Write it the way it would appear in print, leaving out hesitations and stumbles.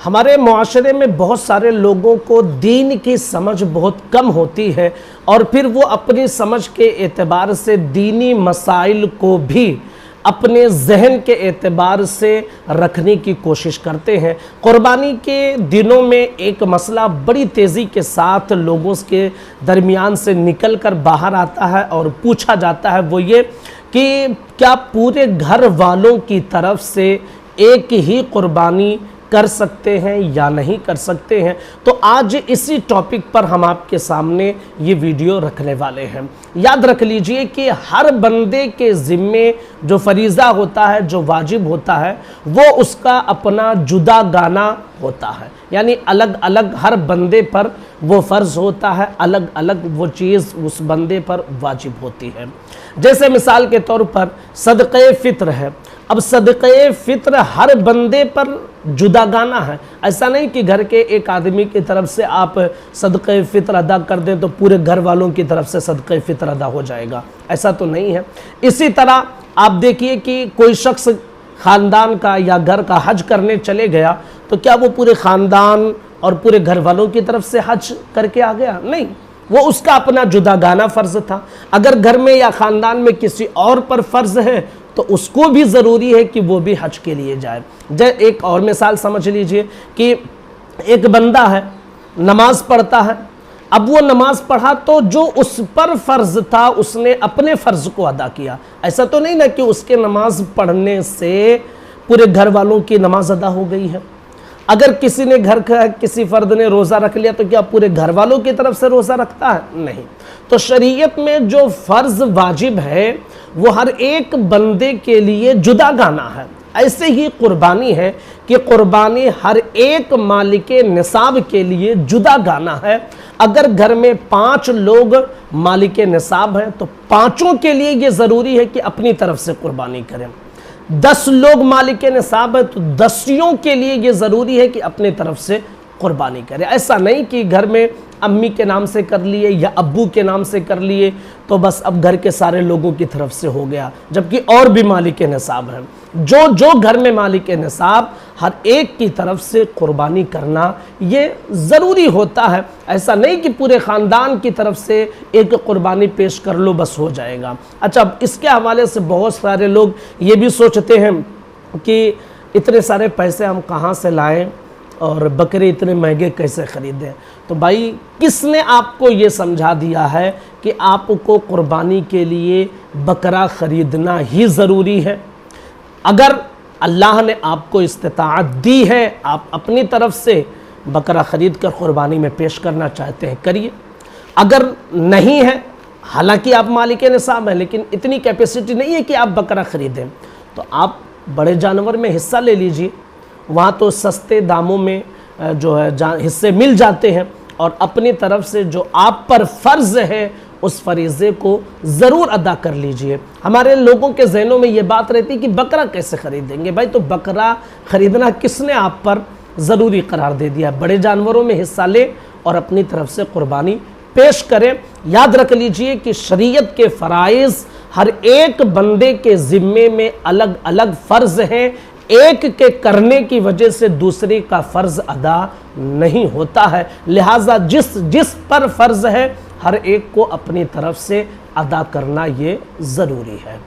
हमारे मुआशरे में बहुत सारे लोगों को दीन की समझ बहुत कम होती है और फिर वो अपनी समझ के एतबार से दीनी मसाइल को भी अपने जहन के एतबार से रखने की कोशिश करते हैं। कुर्बानी के दिनों में एक मसला बड़ी तेज़ी के साथ लोगों के दरमियान से निकल कर बाहर आता है और पूछा जाता है, वो ये कि क्या पूरे घर वालों की तरफ से एक ही कुर्बानी कर सकते हैं या नहीं कर सकते हैं। तो आज इसी टॉपिक पर हम आपके सामने ये वीडियो रखने वाले हैं। याद रख लीजिए कि हर बंदे के ज़िम्मे जो फरीज़ा होता है, जो वाजिब होता है, वो उसका अपना जुदा गाना होता है। यानी अलग अलग हर बंदे पर वो फ़र्ज़ होता है, अलग अलग वो चीज़ उस बंदे पर वाजिब होती है। जैसे मिसाल के तौर पर सदक़े फ़ित्र है। अब सदक़े फ़ित्र हर बंदे पर जुदा गाना है। ऐसा नहीं कि घर के एक आदमी की तरफ से आप सदक़े फ़ित्र अदा कर दें तो पूरे घर वालों की तरफ से सदक़े फ़ित्र अदा हो जाएगा, ऐसा तो नहीं है। इसी तरह आप देखिए कि कोई शख्स ख़ानदान का या घर का हज करने चले गया तो क्या वो पूरे ख़ानदान और पूरे घर वालों की तरफ से हज करके आ गया? नहीं, वो उसका अपना जुदा गाना फ़र्ज़ था। अगर घर में या ख़ानदान में किसी और पर फ़र्ज़ है तो उसको भी ज़रूरी है कि वो भी हज के लिए जाए। एक और मिसाल समझ लीजिए कि एक बंदा है, नमाज़ पढ़ता है। अब वो नमाज़ पढ़ा तो जो उस पर फ़र्ज़ था उसने अपने फ़र्ज़ को अदा किया। ऐसा तो नहीं ना कि उसके नमाज़ पढ़ने से पूरे घर वालों की नमाज अदा हो गई है। अगर किसी ने घर का किसी फ़र्द ने रोज़ा रख लिया तो क्या पूरे घर वालों की तरफ से रोज़ा रखता है? नहीं। तो शरीयत में जो फ़र्ज़ वाजिब है वो हर एक बंदे के लिए जुदा गाना है। ऐसे ही कुर्बानी है कि कुर्बानी हर एक मालिक निसाब के लिए जुदा गाना है। अगर घर में 5 लोग मालिक निसाब हैं तो पाँचों के लिए ये ज़रूरी है कि अपनी तरफ से कुर्बानी करें। 10 लोग मालिक निसाब है तो 10 के लिए ये ज़रूरी है कि अपनी तरफ से कुर्बानी करें। ऐसा नहीं कि घर में अम्मी के नाम से कर लिए या अब्बू के नाम से कर लिए तो बस अब घर के सारे लोगों की तरफ से हो गया, जबकि और भी मालिक निसाब हैं। जो घर में मालिक निसाब, हर एक की तरफ से कुर्बानी करना ये ज़रूरी होता है। ऐसा नहीं कि पूरे ख़ानदान की तरफ से एक कुर्बानी पेश कर लो बस हो जाएगा। अच्छा, इसके हवाले से बहुत सारे लोग ये भी सोचते हैं कि इतने सारे पैसे हम कहाँ से लाएं और बकरे इतने महंगे कैसे ख़रीदें। तो भाई, किसने आपको ये समझा दिया है कि आपको कुर्बानी के लिए बकरा ख़रीदना ही ज़रूरी है? अगर अल्लाह ने आपको इस्तिताअत दी है, आप अपनी तरफ से बकरा ख़रीद कर कुर्बानी में पेश करना चाहते हैं, करिए। अगर नहीं है, हालांकि आप मालिक निसाब हैं लेकिन इतनी कैपेसिटी नहीं है कि आप बकरा ख़रीदें, तो आप बड़े जानवर में हिस्सा ले लीजिए। वहाँ तो सस्ते दामों में जो है हिस्से मिल जाते हैं और अपनी तरफ से जो आप पर फ़र्ज़ है उस फरीज़े को ज़रूर अदा कर लीजिए। हमारे लोगों के जहनों में ये बात रहती है कि बकरा कैसे ख़रीदेंगे। भाई, तो बकरा ख़रीदना किसने आप पर ज़रूरी करार दे दिया? बड़े जानवरों में हिस्सा लें और अपनी तरफ से कुर्बानी पेश करें। याद रख लीजिए कि शरीयत के फ़राइज़ हर एक बंदे के ज़िम्मे में अलग अलग फ़र्ज़ हैं। एक के करने की वजह से दूसरे का फ़र्ज़ अदा नहीं होता है। लिहाजा जिस पर फ़र्ज़ है हर एक को अपनी तरफ से अदा करना ये ज़रूरी है।